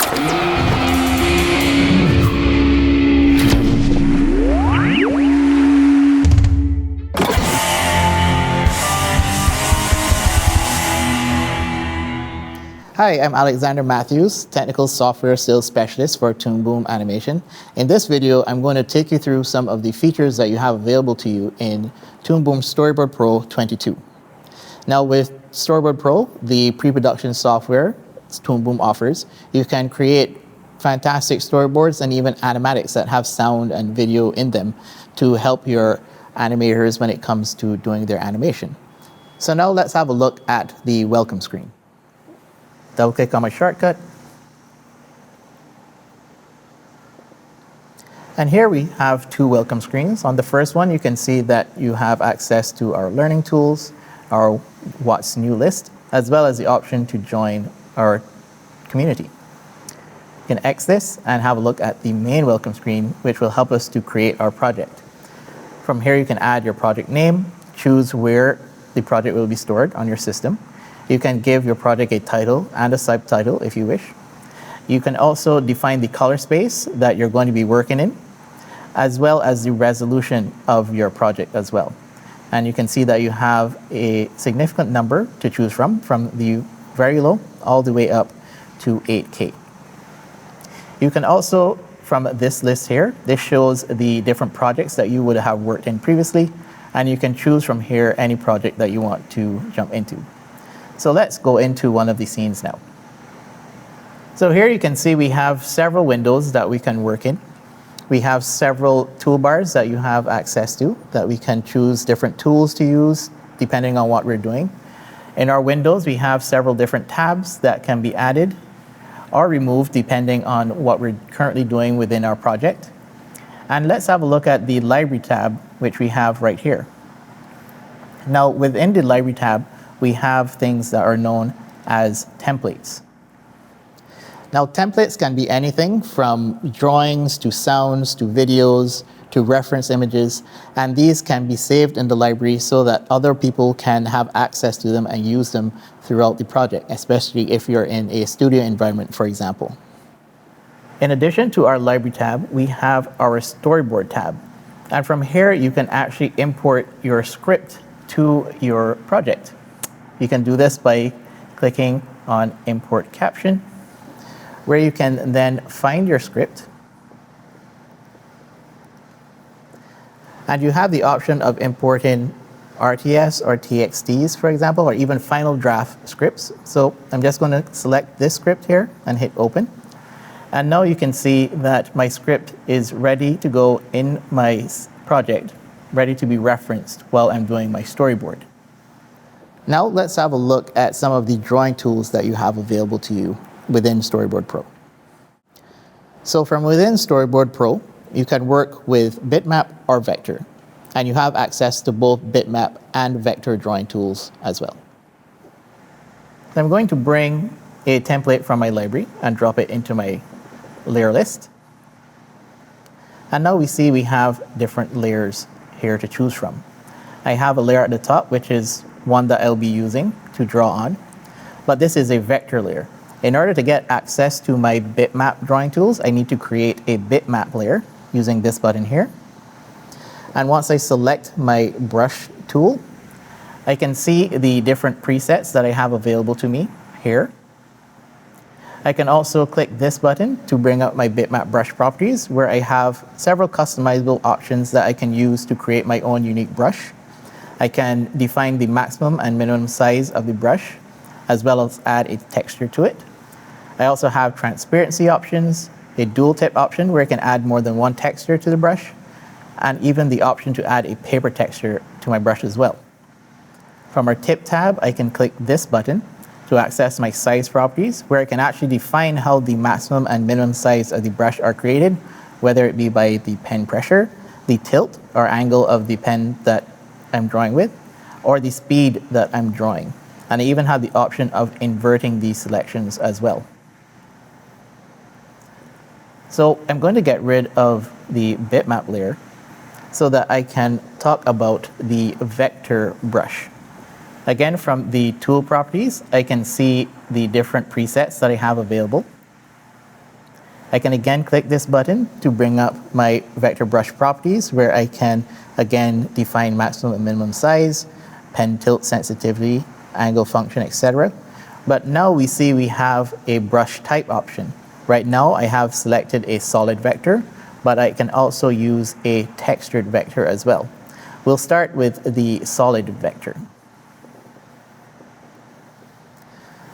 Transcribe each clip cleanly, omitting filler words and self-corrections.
Hi, I'm Alexander Matthews, Technical Software Sales Specialist for Toon Boom Animation. In this video, I'm going to take you through some of the features that you have available to you in Toon Boom Storyboard Pro 22. Now with Storyboard Pro, the pre-production software Toon Boom offers, you can create fantastic storyboards and even animatics that have sound and video in them to help your animators when it comes to doing their animation. So now let's have a look at the welcome screen. Double click on my shortcut. And here we have two welcome screens. On the first one, you can see that you have access to our learning tools, our What's New list, as well as the option to join our community. You can X this and have a look at the main welcome screen, which will help us to create our project. From here, you can add your project name, choose where the project will be stored on your system. You can give your project a title and a subtitle if you wish. You can also define the color space that you're going to be working in, as well as the resolution of your project as well. And you can see that you have a significant number to choose from the very low all the way up to 8K. You can also, from this list here, this shows the different projects that you would have worked in previously, and you can choose from here any project that you want to jump into. So let's go into one of the scenes now. So here you can see we have several windows that we can work in. We have several toolbars that you have access to that we can choose different tools to use depending on what we're doing. In our windows, we have several different tabs that can be added or removed depending on what we're currently doing within our project. And let's have a look at the library tab, which we have right here. Now within the library tab, we have things that are known as templates. Now, templates can be anything from drawings to sounds to videos to reference images, and these can be saved in the library so that other people can have access to them and use them throughout the project, especially if you're in a studio environment, for example. In addition to our library tab, we have our storyboard tab. And from here, you can actually import your script to your project. You can do this by clicking on Import Caption, where you can then find your script. And you have the option of importing RTS or TXTs, for example, or even final draft scripts. So I'm just going to select this script here and hit Open. And now you can see that my script is ready to go in my project, ready to be referenced while I'm doing my storyboard. Now let's have a look at some of the drawing tools that you have available to you within Storyboard Pro. So from within Storyboard Pro, you can work with bitmap or vector, and you have access to both bitmap and vector drawing tools as well. So I'm going to bring a template from my library and drop it into my layer list. And now we see we have different layers here to choose from. I have a layer at the top, which is one that I'll be using to draw on, but this is a vector layer. In order to get access to my bitmap drawing tools, I need to create a bitmap layer using this button here. And once I select my brush tool, I can see the different presets that I have available to me here. I can also click this button to bring up my bitmap brush properties, where I have several customizable options that I can use to create my own unique brush. I can define the maximum and minimum size of the brush, as well as add a texture to it. I also have transparency options, a dual tip option where I can add more than one texture to the brush, and even the option to add a paper texture to my brush as well. From our tip tab, I can click this button to access my size properties, where I can actually define how the maximum and minimum size of the brush are created, whether it be by the pen pressure, the tilt or angle of the pen that I'm drawing with, or the speed that I'm drawing. And I even have the option of inverting these selections as well. So I'm going to get rid of the bitmap layer so that I can talk about the vector brush. Again, from the tool properties, I can see the different presets that I have available. I can again click this button to bring up my vector brush properties, where I can again define maximum and minimum size, pen tilt sensitivity, angle function, etc. But now we see we have a brush type option. Right now I have selected a solid vector, but I can also use a textured vector as well. We'll start with the solid vector.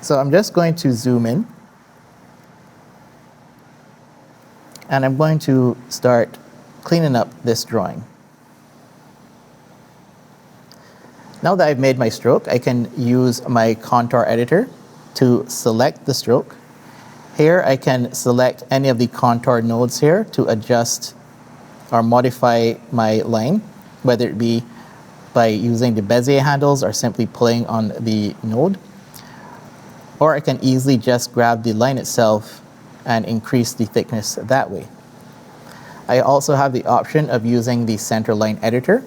So I'm just going to zoom in, and I'm going to start cleaning up this drawing. Now that I've made my stroke, I can use my contour editor to select the stroke. Here I can select any of the contour nodes here to adjust or modify my line, whether it be by using the Bezier handles or simply pulling on the node. Or I can easily just grab the line itself and increase the thickness that way. I also have the option of using the center line editor,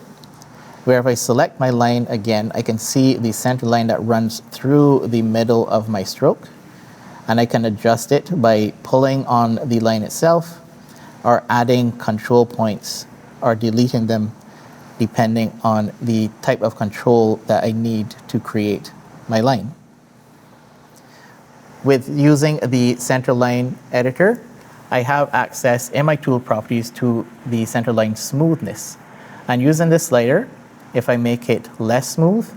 where if I select my line again, I can see the center line that runs through the middle of my stroke, and I can adjust it by pulling on the line itself or adding control points or deleting them depending on the type of control that I need to create my line. With using the center line editor, I have access in my tool properties to the center line smoothness. And using this slider, if I make it less smooth,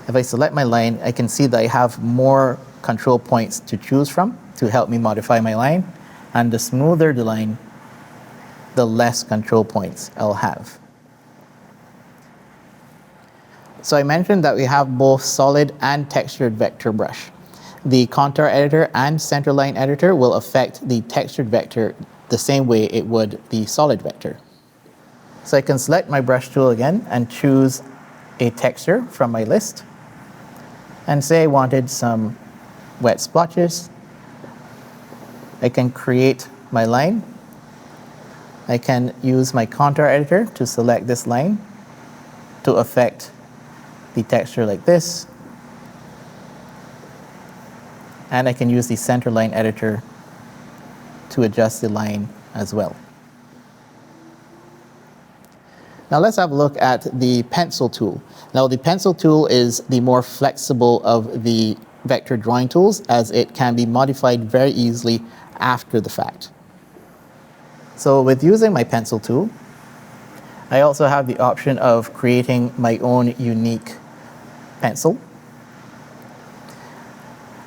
if I select my line, I can see that I have more control points to choose from to help me modify my line. And the smoother the line, the less control points I'll have. So I mentioned that we have both solid and textured vector brush. The contour editor and center line editor will affect the textured vector the same way it would the solid vector. So I can select my brush tool again and choose a texture from my list. And say I wanted some wet splotches. I can create my line. I can use my contour editor to select this line to affect the texture like this. And I can use the center line editor to adjust the line as well. Now let's have a look at the pencil tool. Now the pencil tool is the more flexible of the vector drawing tools, as it can be modified very easily after the fact. So with using my pencil tool, I also have the option of creating my own unique pencil.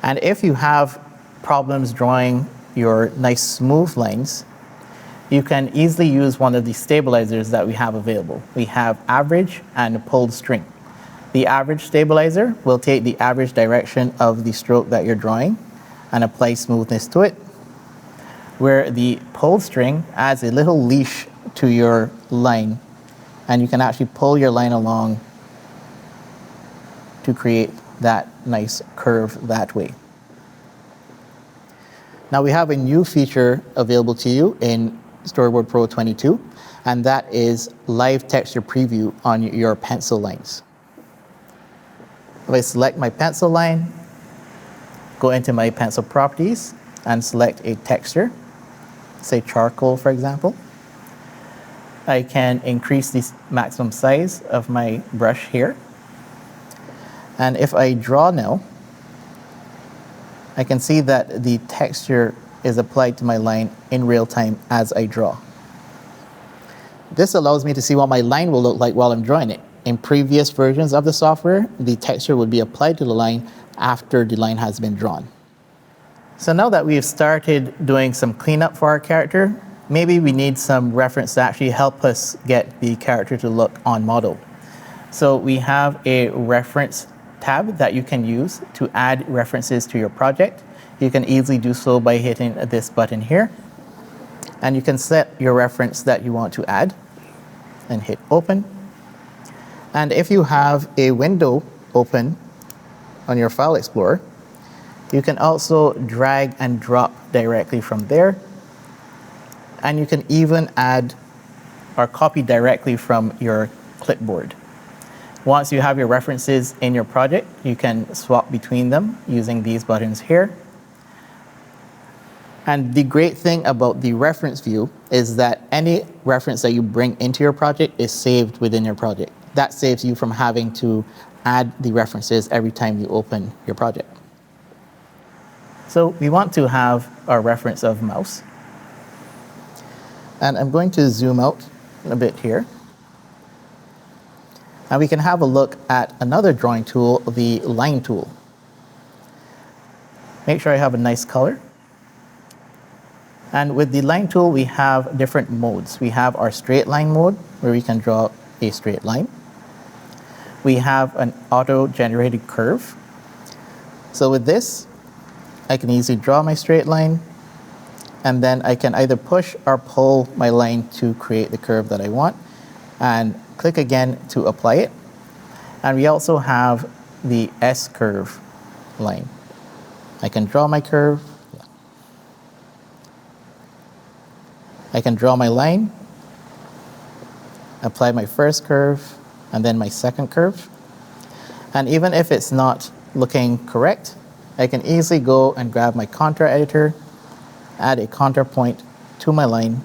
And if you have problems drawing your nice smooth lines, you can easily use one of the stabilizers that we have available. We have average and pulled string. The average stabilizer will take the average direction of the stroke that you're drawing and apply smoothness to it, where the pulled string adds a little leash to your line, and you can actually pull your line along to create that nice curve that way. Now we have a new feature available to you in Storyboard Pro 22, and that is live texture preview on your pencil lines. If I select my pencil line, go into my pencil properties and select a texture, say charcoal for example, I can increase the maximum size of my brush here. And if I draw now, I can see that the texture is applied to my line in real time as I draw. This allows me to see what my line will look like while I'm drawing it. In previous versions of the software, the texture would be applied to the line after the line has been drawn. So now that we've started doing some cleanup for our character, maybe we need some reference to actually help us get the character to look on model. So we have a reference tab that you can use to add references to your project. You can easily do so by hitting this button here. And you can set your reference that you want to add and hit open. And if you have a window open on your File Explorer, you can also drag and drop directly from there. And you can even add or copy directly from your clipboard. Once you have your references in your project, you can swap between them using these buttons here. And the great thing about the reference view is that any reference that you bring into your project is saved within your project. That saves you from having to add the references every time you open your project. So we want to have our reference of mouse. And I'm going to zoom out a bit here. And we can have a look at another drawing tool, the line tool. Make sure I have a nice color. And with the line tool, we have different modes. We have our straight line mode, where we can draw a straight line. We have an auto-generated curve. So with this, I can easily draw my straight line, and then I can either push or pull my line to create the curve that I want, and click again to apply it. And we also have the S-curve line. I can draw my curve. I can draw my line, apply my first curve, and then my second curve. And even if it's not looking correct, I can easily go and grab my contour editor, add a contour point to my line,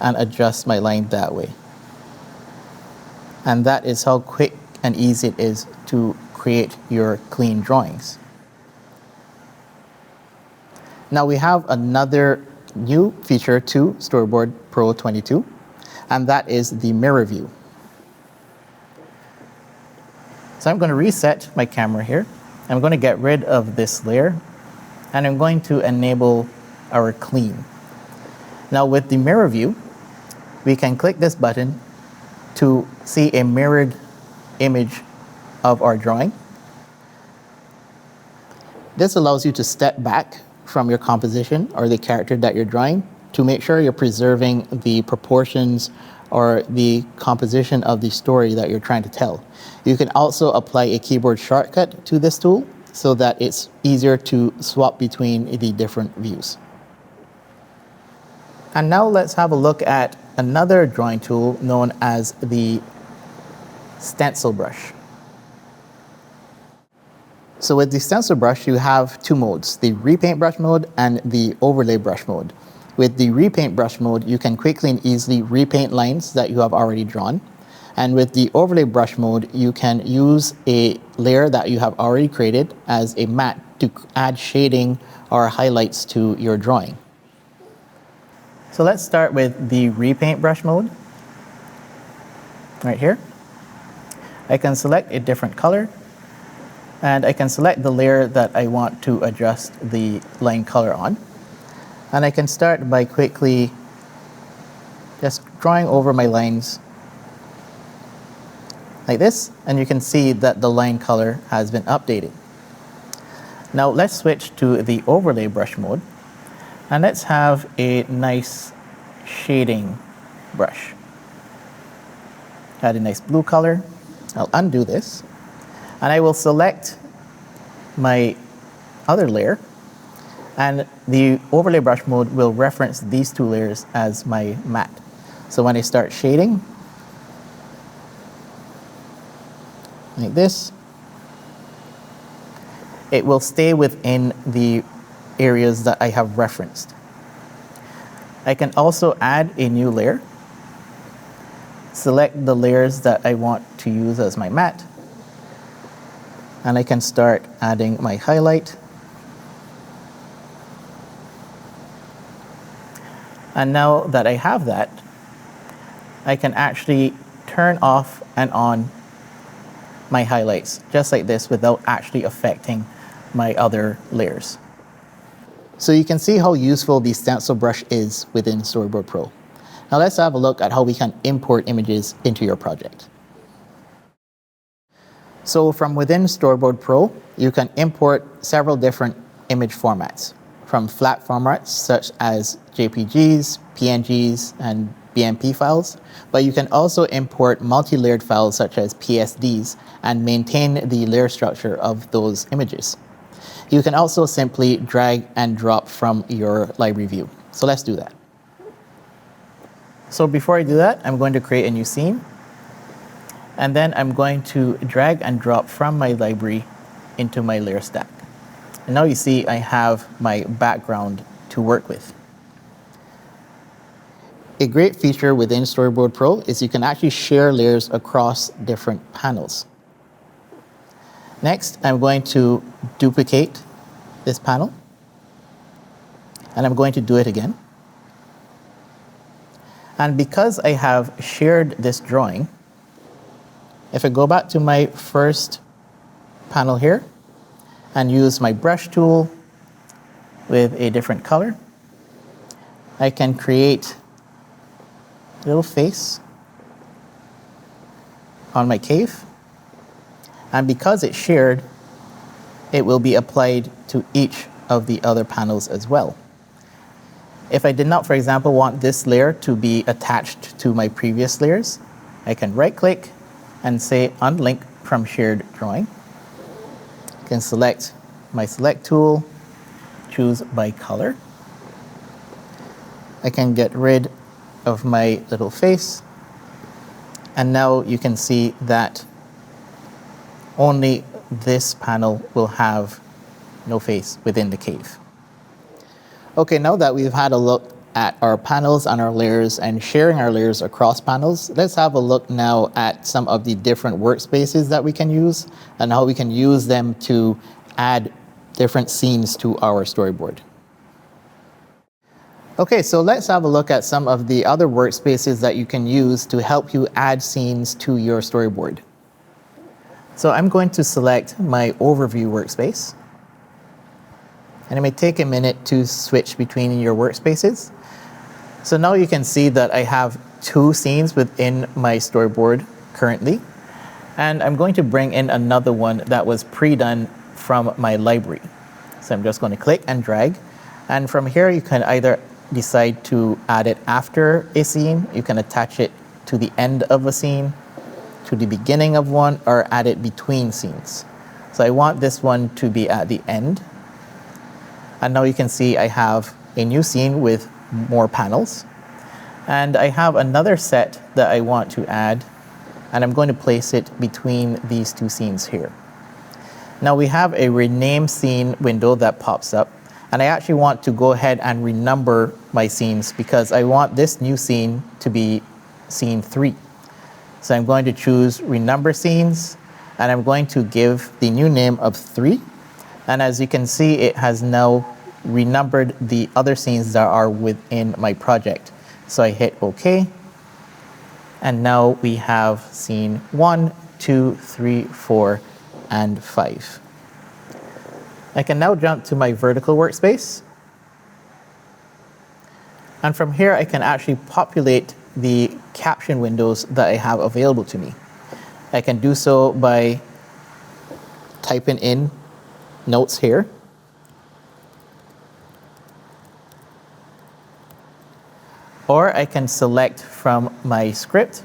and adjust my line that way. And that is how quick and easy it is to create your clean drawings. Now we have another new feature to Storyboard Pro 22, and that is the mirror view. So I'm going to reset my camera here. I'm going to get rid of this layer, and I'm going to enable our clean. Now with the mirror view, we can click this button to see a mirrored image of our drawing. This allows you to step back from your composition or the character that you're drawing to make sure you're preserving the proportions or the composition of the story that you're trying to tell. You can also apply a keyboard shortcut to this tool so that it's easier to swap between the different views. And now let's have a look at another drawing tool known as the Stencil brush. So with the Stencil brush, you have two modes, the repaint brush mode and the overlay brush mode. With the repaint brush mode, you can quickly and easily repaint lines that you have already drawn. And with the overlay brush mode, you can use a layer that you have already created as a matte to add shading or highlights to your drawing. So let's start with the repaint brush mode. Right here. I can select a different color, and I can select the layer that I want to adjust the line color on. And I can start by quickly just drawing over my lines like this, and you can see that the line color has been updated. Now let's switch to the overlay brush mode, and let's have a nice shading brush. Add a nice blue color. I'll undo this, and I will select my other layer, and the overlay brush mode will reference these two layers as my matte. So when I start shading, like this, it will stay within the areas that I have referenced. I can also add a new layer, select the layers that I want to use as my matte, and I can start adding my highlight. And now that I have that, I can actually turn off and on my highlights just like this without actually affecting my other layers. So you can see how useful the Stencil brush is within Storyboard Pro. Now let's have a look at how we can import images into your project. So from within Storyboard Pro, you can import several different image formats, from flat formats such as JPGs, PNGs, and BMP files, but you can also import multi-layered files such as PSDs and maintain the layer structure of those images. You can also simply drag and drop from your library view. So let's do that. So before I do that, I'm going to create a new scene, and then I'm going to drag and drop from my library into my layer stack. And now you see I have my background to work with. A great feature within Storyboard Pro is you can actually share layers across different panels. Next, I'm going to duplicate this panel, and I'm going to do it again. And because I have shared this drawing, if I go back to my first panel here and use my brush tool with a different color, I can create a little face on my cave. And because it's shared, it will be applied to each of the other panels as well. If I did not, for example, want this layer to be attached to my previous layers, I can right-click and say unlink from shared drawing. I can select my select tool, choose by color. I can get rid of my little face, and now you can see that only this panel will have no face within the cave. Okay, now that we've had a look at our panels and our layers and sharing our layers across panels, let's have a look now at some of the different workspaces that we can use and how we can use them to add different scenes to our storyboard. Okay, so let's have a look at some of the other workspaces that you can use to help you add scenes to your storyboard. So I'm going to select my overview workspace. And it may take a minute to switch between your workspaces. So now you can see that I have 2 scenes within my storyboard currently. And I'm going to bring in another one that was pre-done from my library. So I'm just going to click and drag. And from here, you can either decide to add it after a scene, you can attach it to the end of a scene, to the beginning of one, or add it between scenes. So I want this one to be at the end. And now you can see I have a new scene with more panels. And I have another set that I want to add, and I'm going to place it between these 2 scenes here. Now we have a rename scene window that pops up, and I actually want to go ahead and renumber my scenes because I want this new scene to be scene 3. So I'm going to choose renumber scenes, and I'm going to give the new name of 3. And as you can see, it has now renumbered the other scenes that are within my project. So I hit OK. And now we have scene 1, 2, 3, 4, and 5. I can now jump to my vertical workspace. And from here, I can actually populate the caption windows that I have available to me. I can do so by typing in notes here. Or I can select from my script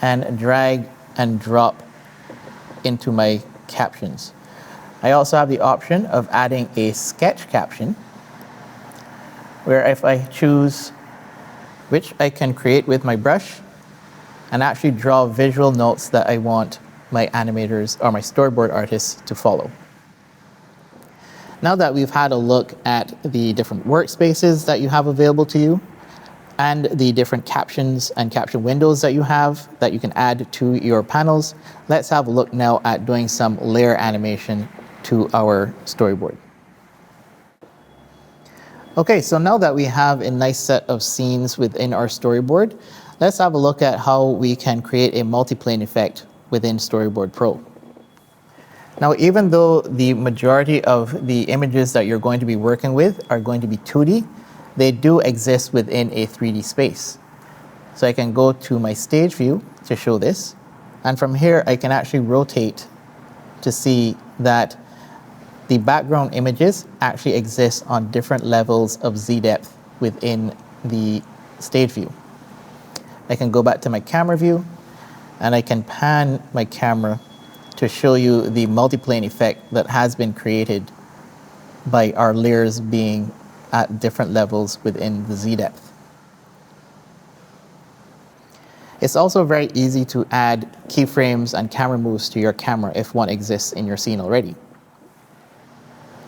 and drag and drop into my captions. I also have the option of adding a sketch caption, where if I choose which I can create with my brush and actually draw visual notes that I want my animators or my storyboard artists to follow. Now that we've had a look at the different workspaces that you have available to you and the different captions and caption windows that you have that you can add to your panels, let's have a look now at doing some layer animation to our storyboard. Okay, so now that we have a nice set of scenes within our storyboard, let's have a look at how we can create a multiplane effect within Storyboard Pro. Now, even though the majority of the images that you're going to be working with are going to be 2D, they do exist within a 3D space. So I can go to my stage view to show this. And from here, I can actually rotate to see that the background images actually exist on different levels of Z depth within the stage view. I can go back to my camera view, and I can pan my camera to show you the multiplane effect that has been created by our layers being at different levels within the Z depth. It's also very easy to add keyframes and camera moves to your camera if one exists in your scene already.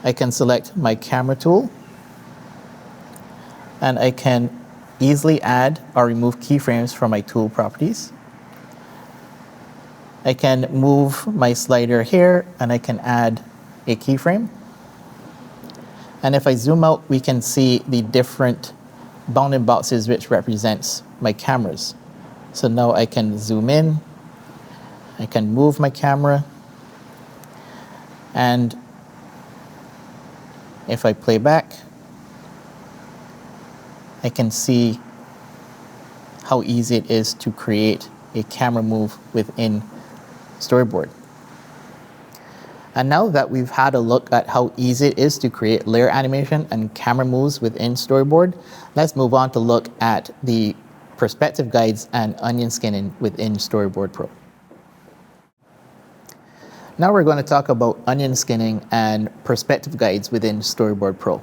I can select my camera tool, and I can easily add or remove keyframes from my tool properties. I can move my slider here, and I can add a keyframe. And if I zoom out, we can see the different bounding boxes which represents my cameras. So now I can zoom in, I can move my camera, and if I play back, I can see how easy it is to create a camera move within Storyboard. And now that we've had a look at how easy it is to create layer animation and camera moves within Storyboard, let's move on to look at the perspective guides and onion skinning within Storyboard Pro. Now we're going to talk about onion skinning and perspective guides within Storyboard Pro.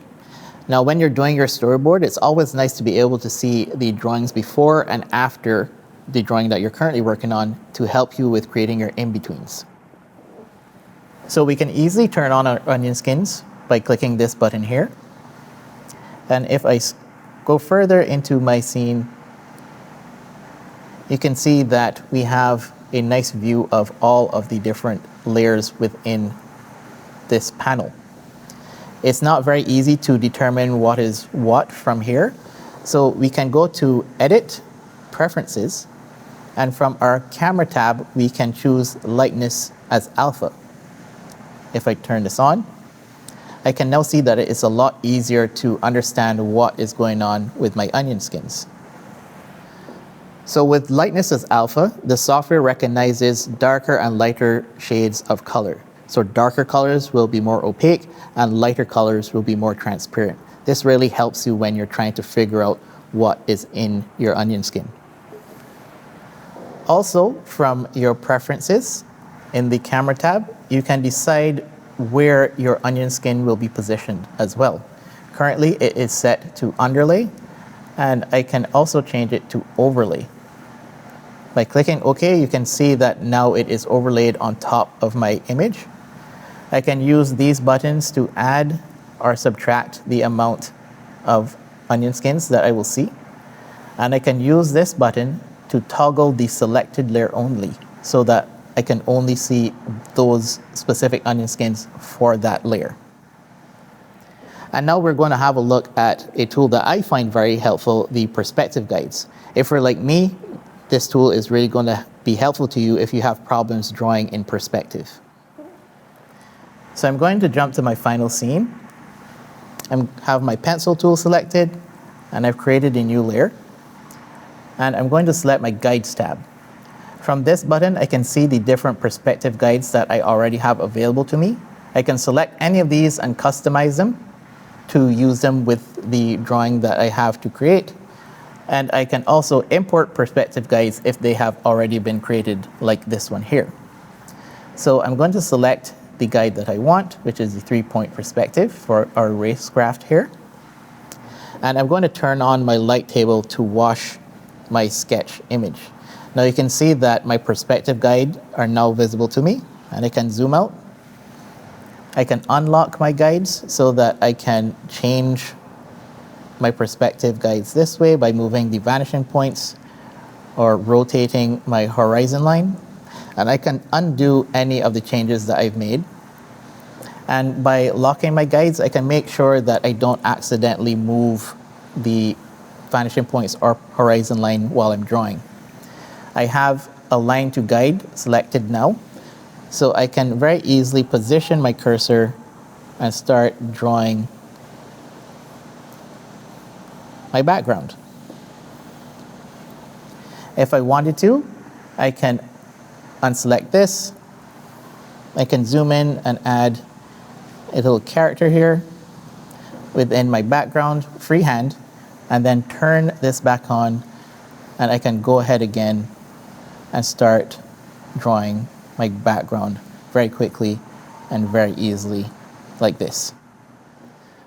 Now when you're doing your storyboard, it's always nice to be able to see the drawings before and after the drawing that you're currently working on to help you with creating your in-betweens. So we can easily turn on our onion skins by clicking this button here. And if I go further into my scene, you can see that we have a nice view of all of the different layers within this panel. It's not very easy to determine what is what from here. So we can go to Edit, Preferences, and from our Camera tab, we can choose Lightness as Alpha. If I turn this on, I can now see that it is a lot easier to understand what is going on with my onion skins. So with Lightness as Alpha, the software recognizes darker and lighter shades of color. So darker colors will be more opaque and lighter colors will be more transparent. This really helps you when you're trying to figure out what is in your onion skin. Also, from your preferences in the Camera tab, you can decide where your onion skin will be positioned as well. Currently, it is set to underlay, and I can also change it to overlay. By clicking OK, you can see that now it is overlaid on top of my image. I can use these buttons to add or subtract the amount of onion skins that I will see. And I can use this button to toggle the selected layer only so that I can only see those specific onion skins for that layer. And now we're going to have a look at a tool that I find very helpful, the perspective guides. If you're like me, this tool is really going to be helpful to you if you have problems drawing in perspective. So I'm going to jump to my final scene. I have my pencil tool selected, and I've created a new layer. And I'm going to select my Guides tab. From this button, I can see the different perspective guides that I already have available to me. I can select any of these and customize them to use them with the drawing that I have to create. And I can also import perspective guides if they have already been created, like this one here. So I'm going to select the guide that I want, which is the 3-point perspective for our racecraft here. And I'm going to turn on my light table to wash my sketch image. Now you can see that my perspective guide are now visible to me, and I can zoom out. I can unlock my guides so that I can change my perspective guides this way by moving the vanishing points or rotating my horizon line. And I can undo any of the changes that I've made. And by locking my guides, I can make sure that I don't accidentally move the vanishing points or horizon line while I'm drawing. I have Align to Guide selected now, so I can very easily position my cursor and start drawing my background. If I wanted to, I can unselect this. I can zoom in and add a little character here within my background freehand, and then turn this back on, and I can go ahead again and start drawing my background very quickly and very easily like this.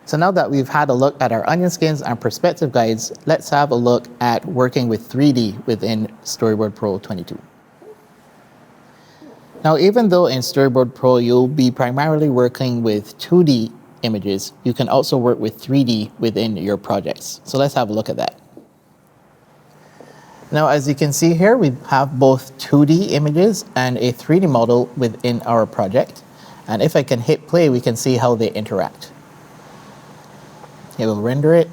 So now that we've had a look at our onion skins and perspective guides, let's have a look at working with 3D within Storyboard Pro 22. Now, even though in Storyboard Pro you'll be primarily working with 2D images, you can also work with 3D within your projects. So let's have a look at that. Now, as you can see here, we have both 2D images and a 3D model within our project. And if I can hit play, we can see how they interact. It will render it.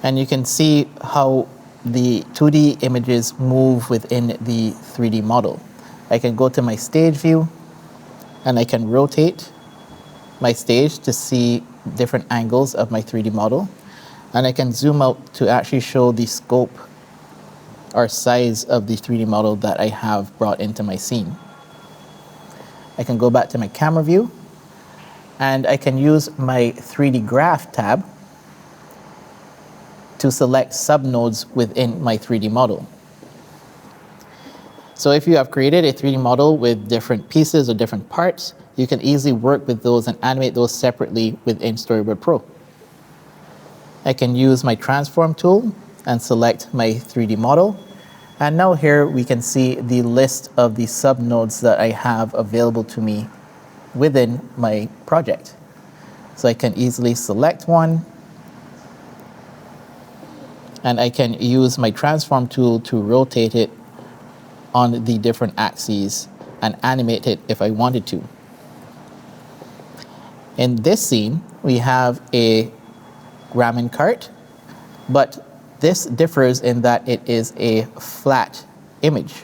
And you can see how the 2D images move within the 3D model. I can go to my stage view and I can rotate my stage to see different angles of my 3D model. And I can zoom out to actually show the scope or size of the 3D model that I have brought into my scene. I can go back to my camera view and I can use my 3D graph tab to select subnodes within my 3D model. So if you have created a 3D model with different pieces or different parts, you can easily work with those and animate those separately within Storyboard Pro. I can use my transform tool and select my 3D model. And now here we can see the list of the subnodes that I have available to me within my project. So I can easily select one, and I can use my transform tool to rotate it on the different axes and animate it if I wanted to. In this scene, we have a ramen cart, but this differs in that it is a flat image.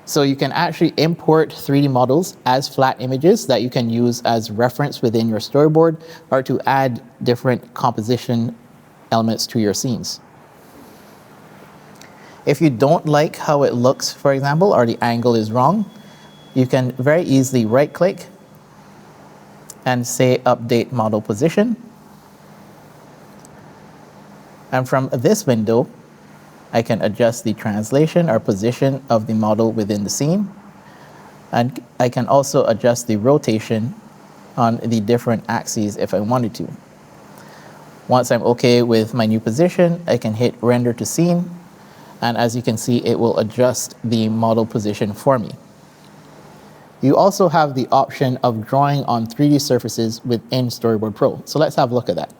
So you can actually import 3D models as flat images that you can use as reference within your storyboard or to add different composition elements to your scenes. If you don't like how it looks, for example, or the angle is wrong, you can very easily right-click and say Update Model Position. And from this window, I can adjust the translation or position of the model within the scene. And I can also adjust the rotation on the different axes if I wanted to. Once I'm okay with my new position, I can hit Render to Scene. And as you can see, it will adjust the model position for me. You also have the option of drawing on 3D surfaces within Storyboard Pro. So let's have a look at that.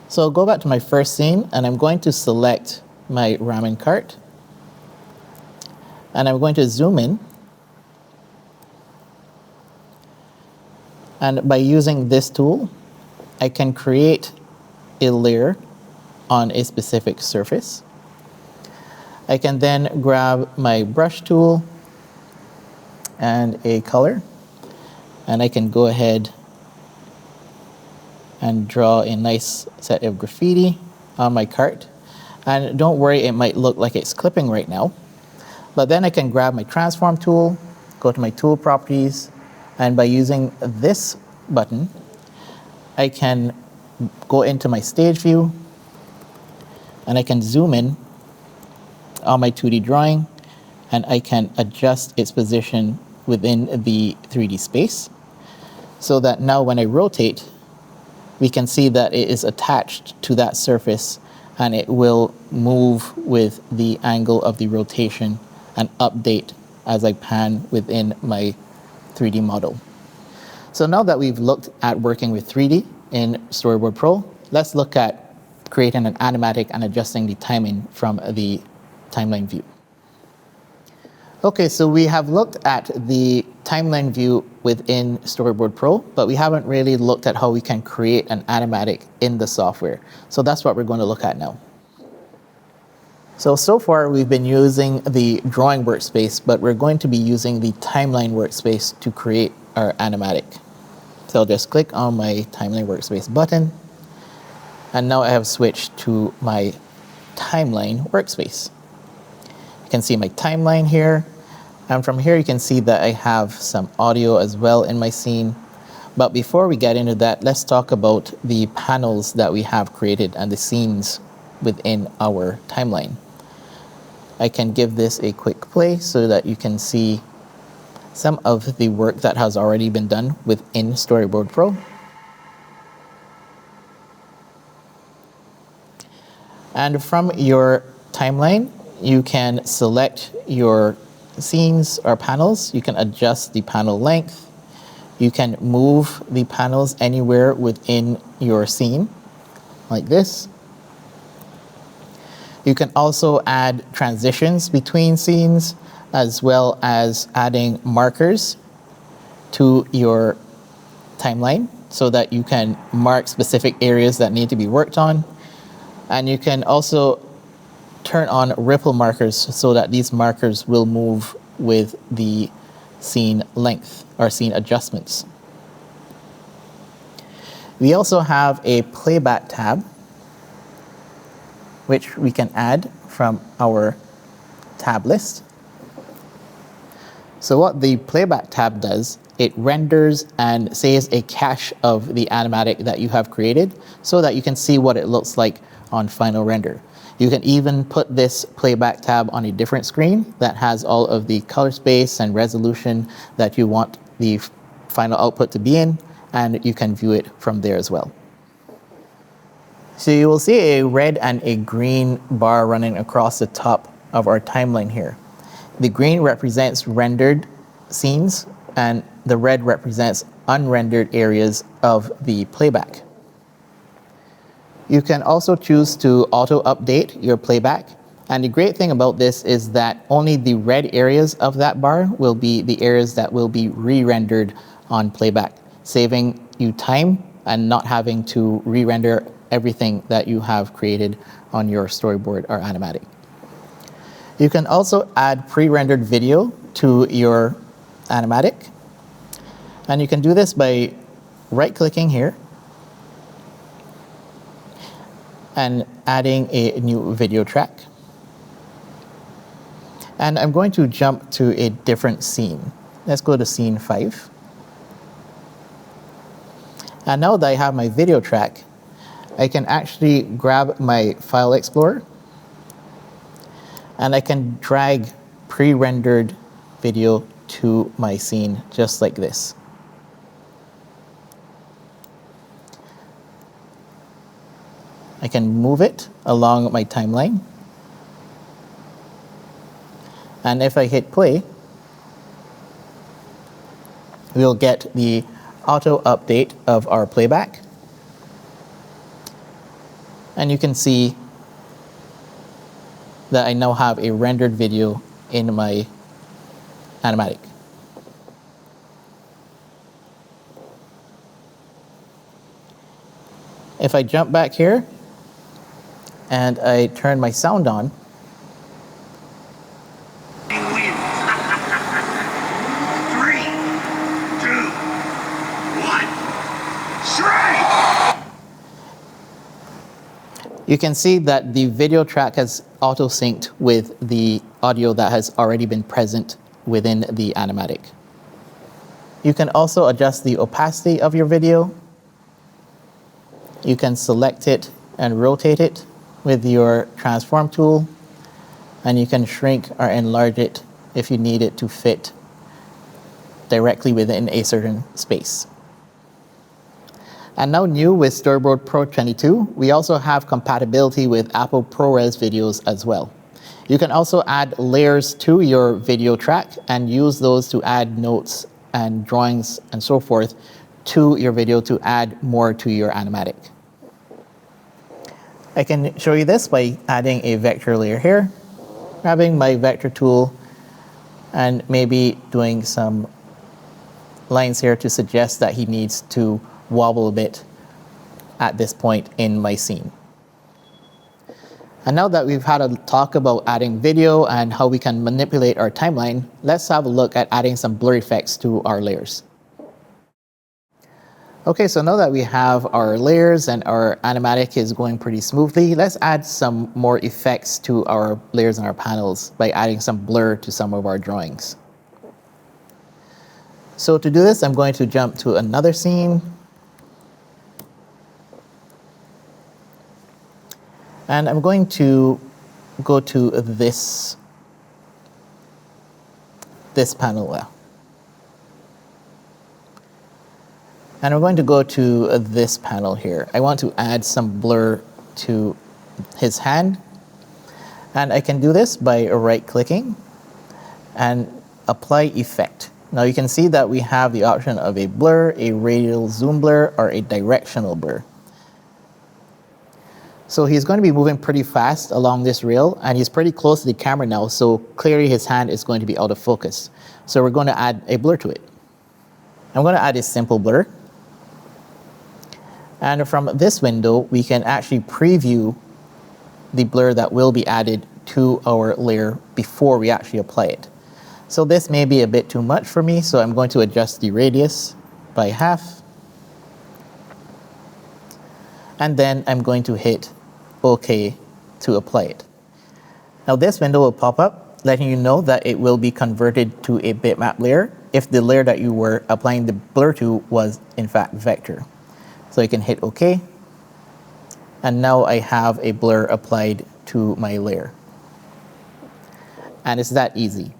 So I'll go back to my first scene, and I'm going to select my ramen cart. And I'm going to zoom in. And by using this tool, I can create a layer on a specific surface. I can then grab my brush tool and a color, and I can go ahead and draw a nice set of graffiti on my cart. And don't worry, it might look like it's clipping right now, but then I can grab my transform tool, go to my tool properties, and by using this button, I can go into my stage view and I can zoom in on my 2D drawing, and I can adjust its position within the 3D space so that now when I rotate, we can see that it is attached to that surface and it will move with the angle of the rotation and update as I pan within my 3D model. So now that we've looked at working with 3D in Storyboard Pro, let's look at creating an animatic and adjusting the timing from the timeline view. Okay, so we have looked at the timeline view within Storyboard Pro, but we haven't really looked at how we can create an animatic in the software. So that's what we're going to look at now. So far we've been using the drawing workspace, but we're going to be using the timeline workspace to create our animatic. So I'll just click on my timeline workspace button, and now I have switched to my timeline workspace. You can see my timeline here, and from here you can see that I have some audio as well in my scene. But before we get into that, let's talk about the panels that we have created and the scenes within our timeline. I can give this a quick play so that you can see some of the work that has already been done within Storyboard Pro. And from your timeline, you can select your scenes or panels. You can adjust the panel length. You can move the panels anywhere within your scene, like this. You can also add transitions between scenes, as well as adding markers to your timeline so that you can mark specific areas that need to be worked on. And you can also turn on ripple markers so that these markers will move with the scene length or scene adjustments. We also have a Playback tab, which we can add from our tab list. So what the Playback tab does, it renders and saves a cache of the animatic that you have created so that you can see what it looks like on final render. You can even put this Playback tab on a different screen that has all of the color space and resolution that you want the final output to be in, and you can view it from there as well. So you will see a red and a green bar running across the top of our timeline here. The green represents rendered scenes, and the red represents unrendered areas of the playback. You can also choose to auto-update your playback, and the great thing about this is that only the red areas of that bar will be the areas that will be re-rendered on playback, saving you time and not having to re-render everything that you have created on your storyboard or animatic. You can also add pre-rendered video to your animatic, and you can do this by right-clicking here and adding a new video track. And I'm going to jump to a different scene. Let's go to scene 5. And now that I have my video track, I can actually grab my file explorer and I can drag pre-rendered video to my scene just like this. I can move it along my timeline. And if I hit play, we'll get the auto update of our playback. And you can see that I now have a rendered video in my animatic. If I jump back here and I turn my sound on, you can see that the video track has auto-synced with the audio that has already been present within the animatic. You can also adjust the opacity of your video. You can select it and rotate it with your transform tool, and you can shrink or enlarge it if you need it to fit directly within a certain space. And now new with Storyboard Pro 22, we also have compatibility with Apple ProRes videos as well. You can also add layers to your video track and use those to add notes and drawings and so forth to your video to add more to your animatic. I can show you this by adding a vector layer here, grabbing my vector tool and maybe doing some lines here to suggest that he needs to wobble a bit at this point in my scene. And now that we've had a talk about adding video and how we can manipulate our timeline, let's have a look at adding some blur effects to our layers. Okay, so now that we have our layers and our animatic is going pretty smoothly, let's add some more effects to our layers and our panels by adding some blur to some of our drawings. So to do this, I'm going to jump to another scene. And I'm going to go to this panel now. And we're going to go to this panel here. I want to add some blur to his hand. And I can do this by right-clicking and apply effect. Now you can see that we have the option of a blur, a radial zoom blur, or a directional blur. So he's going to be moving pretty fast along this rail, and he's pretty close to the camera now, so clearly his hand is going to be out of focus. So we're going to add a blur to it. I'm going to add a simple blur. And from this window, we can actually preview the blur that will be added to our layer before we actually apply it. So this may be a bit too much for me, so I'm going to adjust the radius by half. And then I'm going to hit OK to apply it. Now this window will pop up, letting you know that it will be converted to a bitmap layer if the layer that you were applying the blur to was in fact vector. So you can hit OK. And now I have a blur applied to my layer. And it's that easy.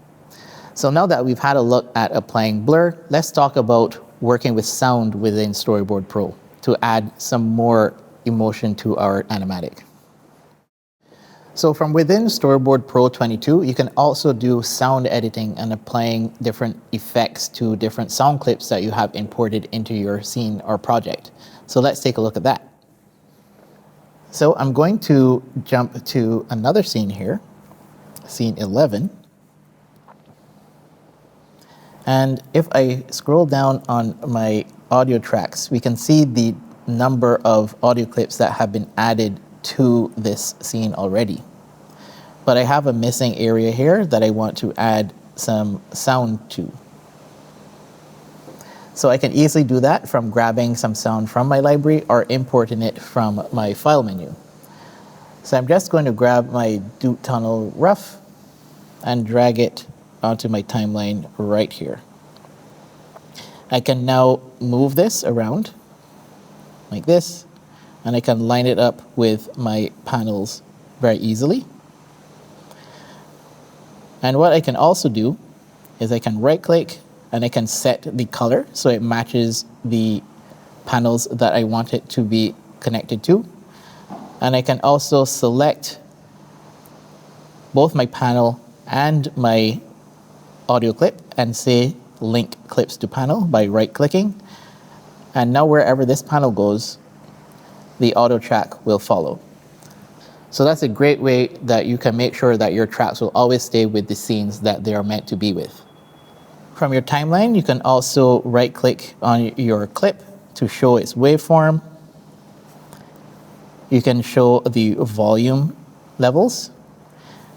So now that we've had a look at applying blur, let's talk about working with sound within Storyboard Pro to add some more emotion to our animatic. So from within Storyboard Pro 22, you can also do sound editing and applying different effects to different sound clips that you have imported into your scene or project. So let's take a look at that. So I'm going to jump to another scene here, scene 11. And if I scroll down on my audio tracks, we can see the number of audio clips that have been added to this scene already. But I have a missing area here that I want to add some sound to. So I can easily do that from grabbing some sound from my library or importing it from my file menu. So I'm just going to grab my Duke Tunnel Rough and drag it onto my timeline right here. I can now move this around like this, and I can line it up with my panels very easily. And what I can also do is I can right click and I can set the color so it matches the panels that I want it to be connected to. And I can also select both my panel and my audio clip and say link clips to panel by right clicking. And now wherever this panel goes, the audio track will follow. So that's a great way that you can make sure that your tracks will always stay with the scenes that they are meant to be with. From your timeline, you can also right click on your clip to show its waveform. You can show the volume levels.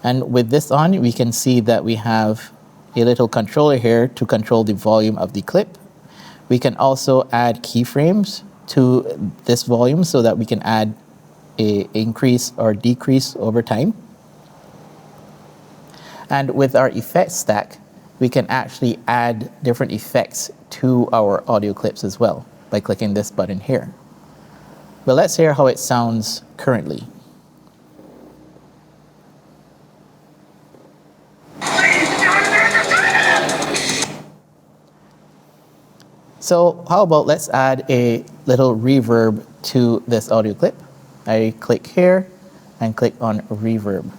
And with this on, we can see that we have a little controller here to control the volume of the clip. We can also add keyframes to this volume so that we can add an increase or decrease over time. And with our effects stack, we can actually add different effects to our audio clips as well by clicking this button here. But let's hear how it sounds currently. So how about let's add a little reverb to this audio clip. I click here and click on reverb.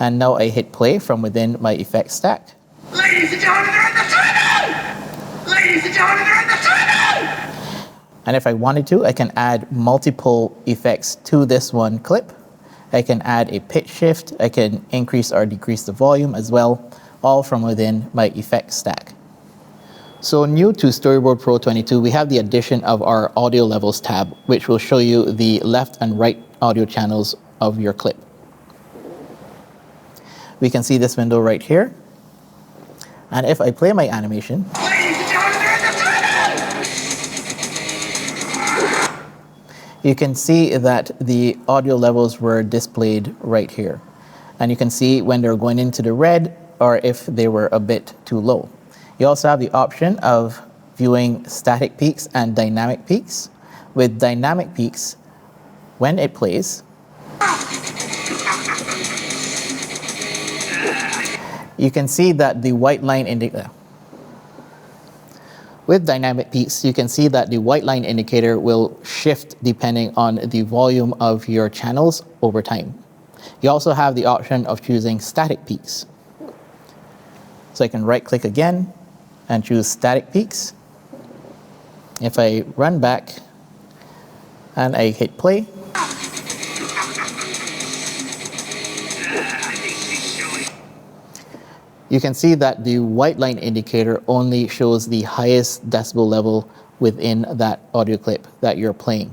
And now I hit play from within my effects stack. Ladies and gentlemen, they're at the tunnel! Ladies and gentlemen, they're at the tunnel! And if I wanted to, I can add multiple effects to this one clip. I can add a pitch shift. I can increase or decrease the volume as well, all from within my effects stack. So new to Storyboard Pro 22, we have the addition of our audio levels tab, which will show you the left and right audio channels of your clip. We can see this window right here. And if I play my animation, you can see that the audio levels were displayed right here. And you can see when they're going into the red or if they were a bit too low. You also have the option of viewing static peaks and dynamic peaks. With dynamic peaks, when it plays, you can see that the white line indicates. With dynamic peaks, you can see that the white line indicator will shift depending on the volume of your channels over time. You also have the option of choosing static peaks. So I can right click again and choose static peaks. If I run back and I hit play, you can see that the white line indicator only shows the highest decibel level within that audio clip that you're playing.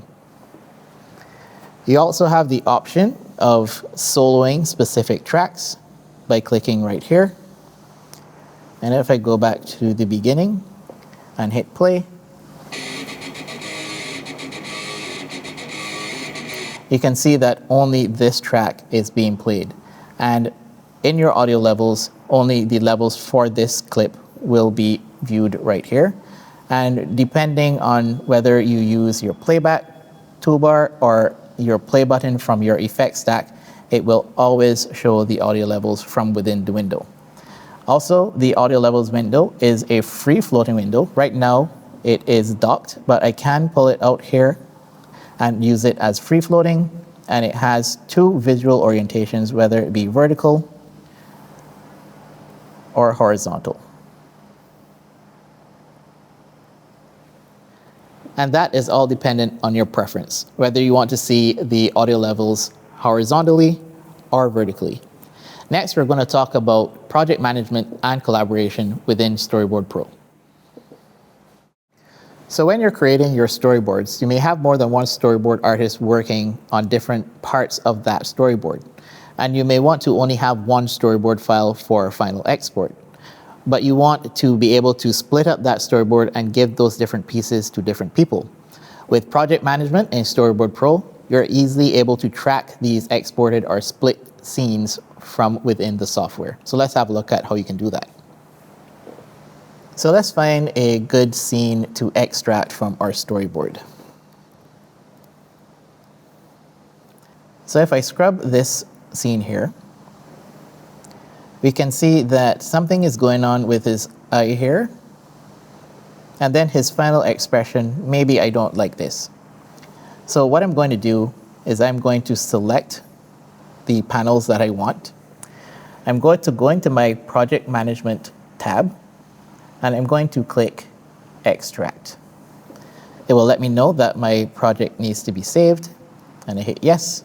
You also have the option of soloing specific tracks by clicking right here. And if I go back to the beginning and hit play, you can see that only this track is being played. And in your audio levels, only the levels for this clip will be viewed right here. And depending on whether you use your playback toolbar or your play button from your effect stack, it will always show the audio levels from within the window. Also, the audio levels window is a free floating window. Right now, it is docked, but I can pull it out here and use it as free floating. And it has two visual orientations, whether it be vertical or horizontal. And that is all dependent on your preference, whether you want to see the audio levels horizontally or vertically. Next, we're going to talk about project management and collaboration within Storyboard Pro. So when you're creating your storyboards, you may have more than one storyboard artist working on different parts of that storyboard. And you may want to only have one storyboard file for final export. But you want to be able to split up that storyboard and give those different pieces to different people. With project management in Storyboard Pro, you're easily able to track these exported or split scenes from within the software. So let's have a look at how you can do that. So let's find a good scene to extract from our storyboard. So if I scrub this scene here, we can see that something is going on with his eye here. And then his final expression, maybe I don't like this. So what I'm going to do is I'm going to select the panels that I want. I'm going to go into my project management tab, and I'm going to click extract. It will let me know that my project needs to be saved, and I hit yes.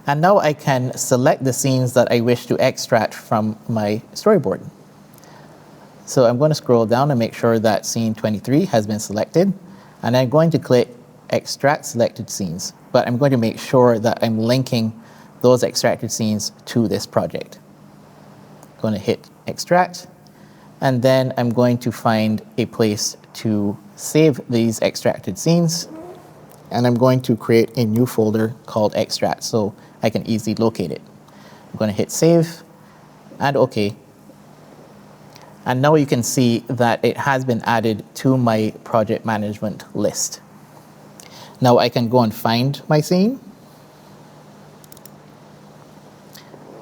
And now I can select the scenes that I wish to extract from my storyboard. So I'm going to scroll down and make sure that scene 23 has been selected. And I'm going to click extract selected scenes. But I'm going to make sure that I'm linking those extracted scenes to this project. I'm going to hit extract. And then I'm going to find a place to save these extracted scenes. And I'm going to create a new folder called extract so I can easily locate it. I'm going to hit save and OK. And now you can see that it has been added to my project management list. Now I can go and find my scene.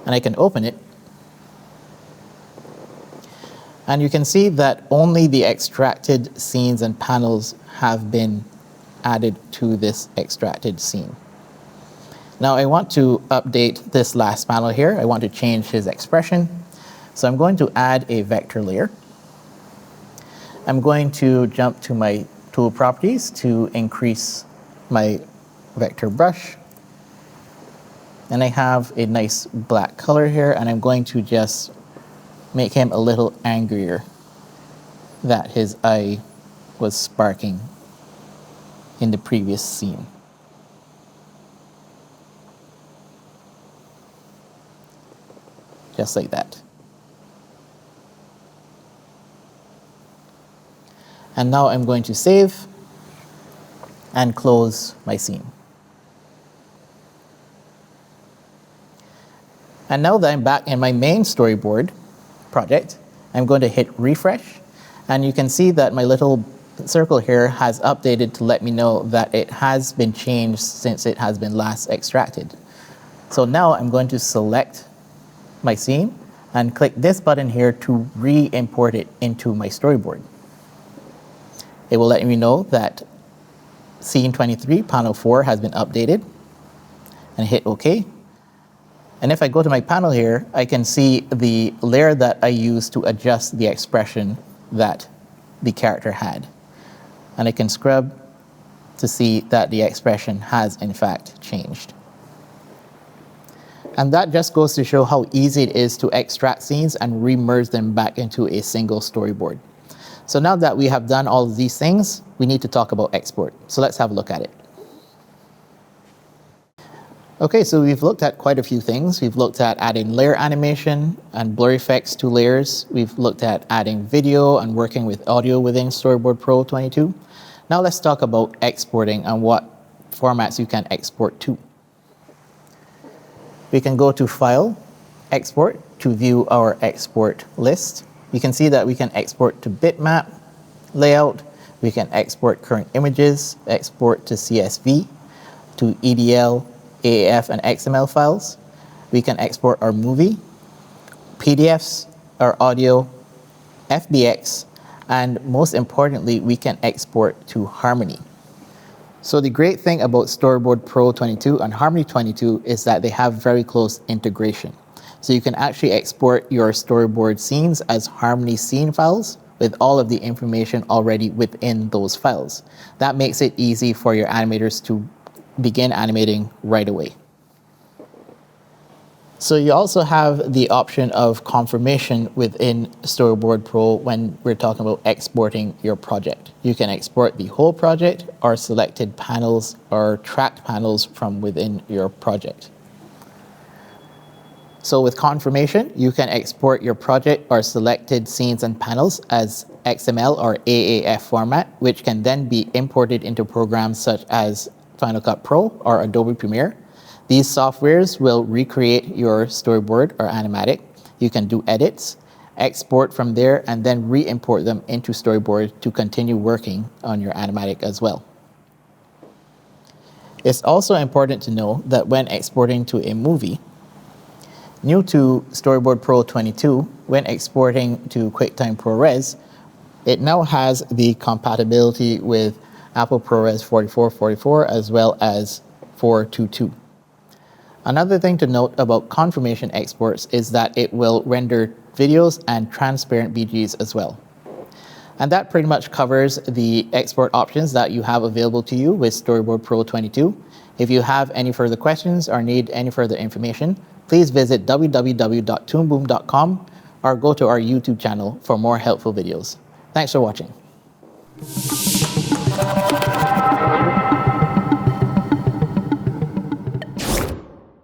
And I can open it. And you can see that only the extracted scenes and panels have been added to this extracted scene. Now I want to update this last panel here. I want to change his expression. So I'm going to add a vector layer. I'm going to jump to my tool properties to increase my vector brush. And I have a nice black color here, and I'm going to just make him a little angrier that his eye was sparking in the previous scene. Just like that. And now I'm going to save and close my scene. And now that I'm back in my main storyboard project, I'm going to hit refresh. And you can see that my little circle here has updated to let me know that it has been changed since it has been last extracted. So now I'm going to select my scene. and click this button here to re-import it into my storyboard. It will let me know that scene 23, panel 4 has been updated, and hit OK. And if I go to my panel here, I can see the layer that I used to adjust the expression that the character had. And I can scrub to see that the expression has in fact changed. And that just goes to show how easy it is to extract scenes and re-merge them back into a single storyboard. So now that we have done all of these things, we need to talk about export. So let's have a look at it. Okay, so we've looked at quite a few things. We've looked at adding layer animation and blur effects to layers. We've looked at adding video and working with audio within Storyboard Pro 22. Now let's talk about exporting and what formats you can export to. We can go to File, Export, to view our export list. You can see that we can export to bitmap, layout, we can export current images, export to CSV, to EDL, AAF, and XML files. We can export our movie, PDFs, our audio, FBX, and most importantly, we can export to Harmony. So the great thing about Storyboard Pro 22 and Harmony 22 is that they have very close integration. So you can actually export your storyboard scenes as Harmony scene files with all of the information already within those files. That makes it easy for your animators to begin animating right away. So you also have the option of confirmation within Storyboard Pro when we're talking about exporting your project. You can export the whole project or selected panels or tracked panels from within your project. So with confirmation, you can export your project or selected scenes and panels as XML or AAF format, which can then be imported into programs such as Final Cut Pro or Adobe Premiere. These softwares will recreate your storyboard or animatic. You can do edits, export from there, and then re-import them into Storyboard to continue working on your animatic as well. It's also important to know that when exporting to a movie, new to Storyboard Pro 22, when exporting to QuickTime ProRes, it now has the compatibility with Apple ProRes 4444 as well as 422. Another thing to note about confirmation exports is that it will render videos and transparent BGs as well. And that pretty much covers the export options that you have available to you with Storyboard Pro 22. If you have any further questions or need any further information, please visit www.toonboom.com or go to our YouTube channel for more helpful videos. Thanks for watching.